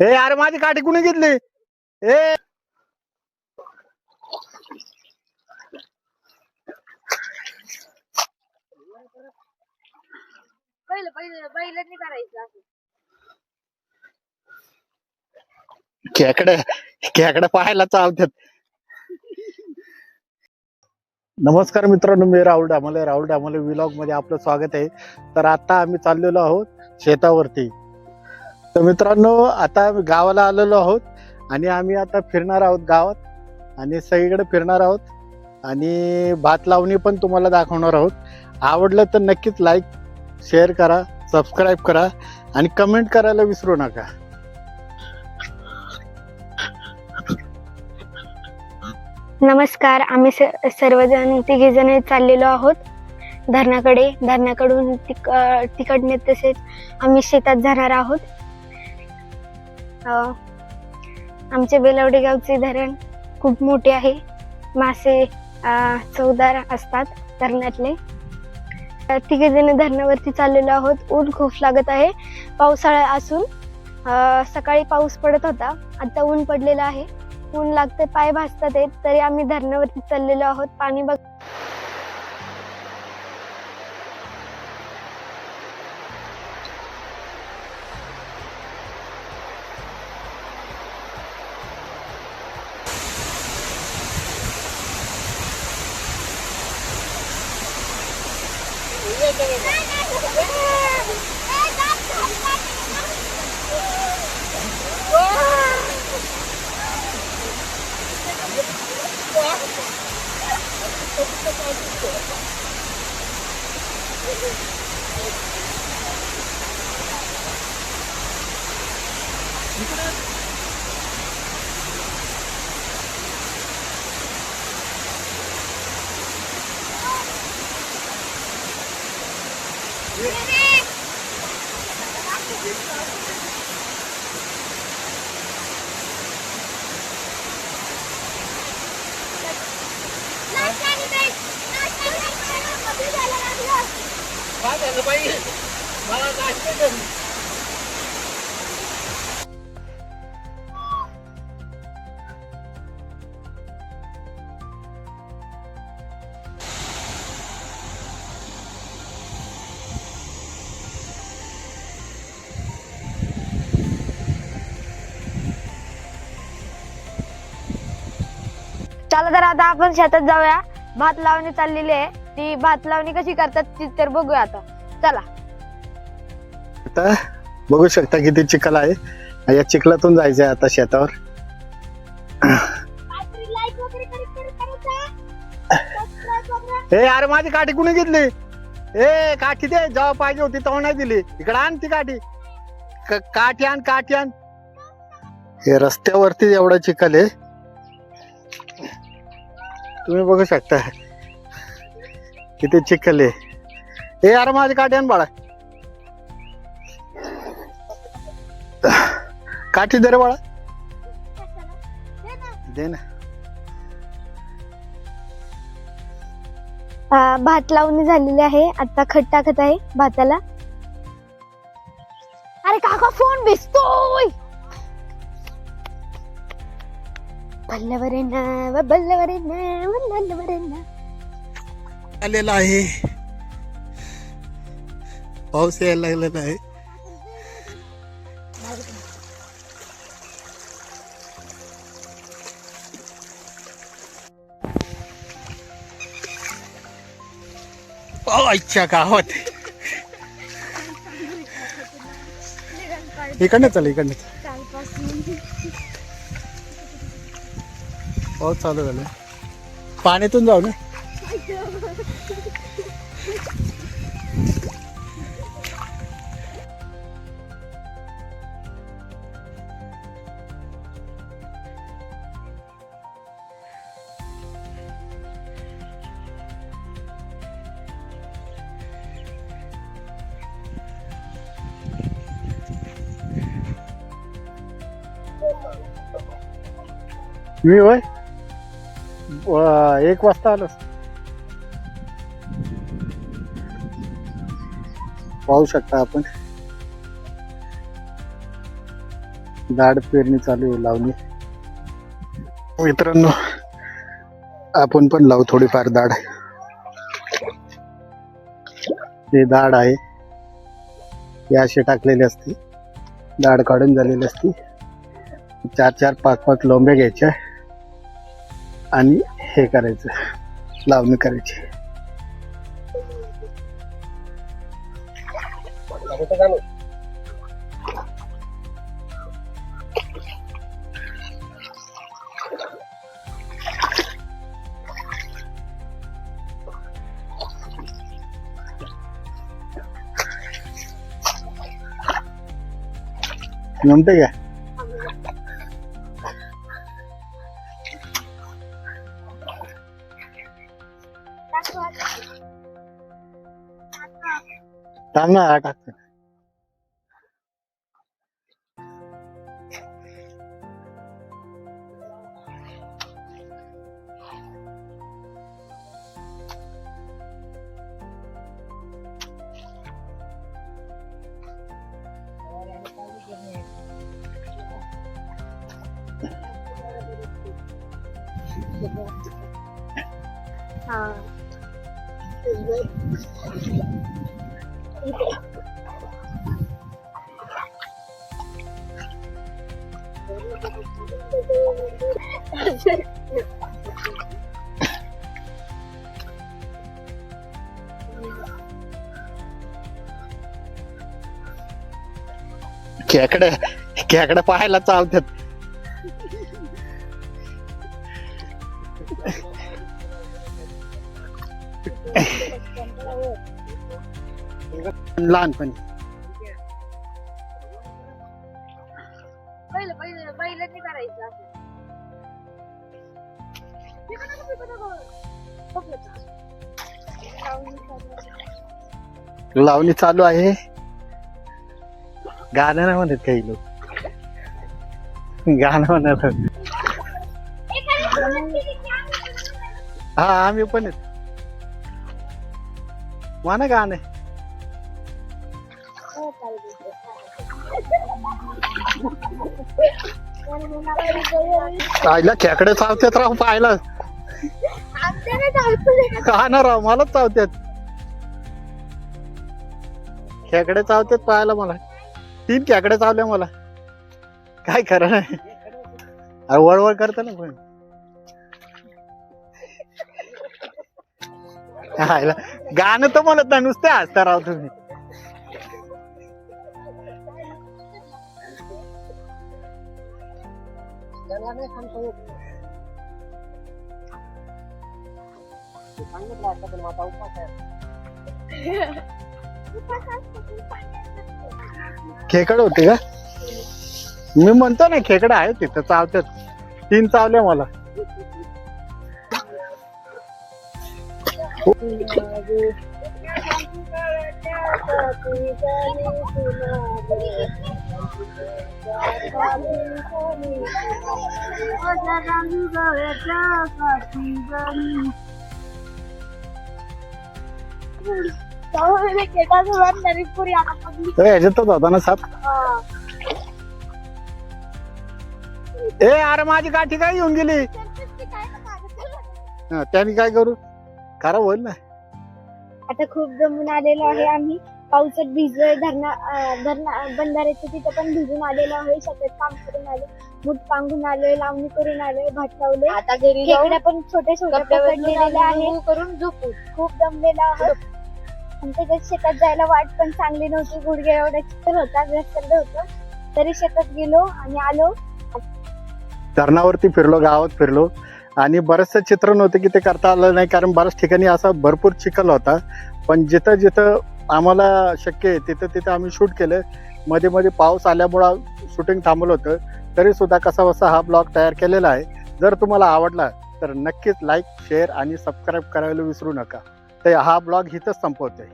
हे अरे माझी काठी कुणी घेतली? ए पहिलं करायचं खेकडे पाहायला चालतात. नमस्कार मित्रांनो, मी राहुल डामाले व्लॉग मध्ये आपलं स्वागत आहे. तर आता आम्ही चाललेलो आहोत शेतावरती. तर मित्रांनो, आता गावाला आलेलो आहोत आणि आम्ही आता फिरणार आहोत गावात आणि सगळीकडे फिरणार आहोत आणि भात लावणी पण तुम्हाला दाखवणार आहोत. आवडलं तर नक्कीच लाईक शेअर करा, सबस्क्राईब करा आणि कमेंट करायला विसरू नका. नमस्कार. आम्ही सर्वजण तिघेजण चाललेलो आहोत धरणाकडे. धरणाकडून तिकडने तसेच आम्ही शेतात जाणार आहोत. आमचे बेलवडे गावचे धरण खूप मोठे आहे. मासे चवदार असतात धरणातले. तिघेजण धरणावरती चाललेलो आहोत. ऊन खूप लागत आहे. पावसाळा असून सकाळी पाऊस पडत होता, आता ऊन पडलेलं आहे. ऊन लागते, पाय भाजतात आहेत, तरी आम्ही धरणावरती चाललेलो आहोत. पाणी बघ. चला तर आता आपण शेतात जाऊया. भात लावणी चाललेली आहे. ती भात लावणी कशी करतात ती तर बघूया आता. चला. आता बघू शकता किती चिखल आहे. या चिखलातून जायचंय आता शेतावर. हे अरे माझी काठी कुणी घेतली? ए काठी दे, जेव्हा पाहिजे होती तेव्हा नाही दिली. इकडे आण ती काठी. काठी आण, काठी आण. हे रस्त्यावरती एवढा चिखल आहे, तुम्ही बघू शकता किती चिखल आहे. हे अरे माझी काठी आण बाळा. काठी दे रे बाळा, दे ना. भात लावणी झालेली आहे. आता खत टाकत आहे भाताला. अरे काका फोन भिजतोय. आलेला आहे, पाऊस यायला लागलेला आहे. अच्छा गावात इकडनं चल, इकडनं पाऊस चालू झालं. पाण्यातून जाऊ ना. मी होय 1 वाजता आलो. पाहू शकता आपण दाढ पेरणी चालू आहे, लावणी. मित्रांनो आपण पण लावू थोडीफार दाढ. हे दाढ आहे, हे अशी टाकलेली असते, दाढ काढून झालेली असते. 4-4, 5-5 लोंब्या घ्यायच्या आणि हे करायचं, लावणी करायची. जमते का? टाक ना, टाक. हा. खेकडे पाहायला चावतात. लहानपणी पहिलं करायचं. लावणी चालू आहे. गाणं नाही म्हणत काही लोक, गाणं म्हणत. हा आम्ही पण म्हणा गाणं. पाहिलं खेकडे चावतात राव, पाहिलं का ना राव, मलाच चावतात खेकडे, चावतात पाहायला मला. 3 खेकडे चावले मला, काय खरं नाही. वळवळ करत ना पण. गाणं तर म्हणत नाही, नुसते हसता राव तुम्ही. खेकड होते का? मी म्हणतो ना खेकडे आहे तिथं, चावतात. 3 चावले मला. ह्याच्यातच होता ना साप. ए अरे माझी गाठी काय येऊन गेली. त्याने काय करू, खराब होईल ना. आता खूप जमून आलेलो आहे आम्ही, पावसात भिजलोय. बंधाऱ्याच्या तिथे पण भिजून आलेलो आहे. शेतात काम करून आलो, मूठ पांगून आलोय, लावणी करून आलोय, भात लावले. आता घरी खेकडे पण छोटे छोटे पकडलेले आहे. करून झोपू खूप जमलेला आहोत. आणि त्याच्यात शेतात जायला वाट पण चांगली नव्हती, गुडघे एवढा चिखल होता, रस्त्याला होतं. तरी शेतात गेलो आणि आलो. धरणावरती फिरलो, गावात फिरलो आणि बरचसं चित्र नव्हतं की ते करता आलं नाही, कारण बऱ्याच ठिकाणी असा भरपूर चिखल होता. पण जिथं जिथं आम्हाला शक्य आहे तिथं तिथं आम्ही शूट केलं. मध्ये मध्ये पाऊस आल्यामुळं शूटिंग थांबलं होतं, तरी सुद्धा कसा बसा हा ब्लॉग तयार केलेला आहे. जर तुम्हाला आवडला तर नक्कीच लाईक, शेअर आणि सबस्क्राईब करायला विसरू नका. तर हा ब्लॉग इथंच संपवतोय.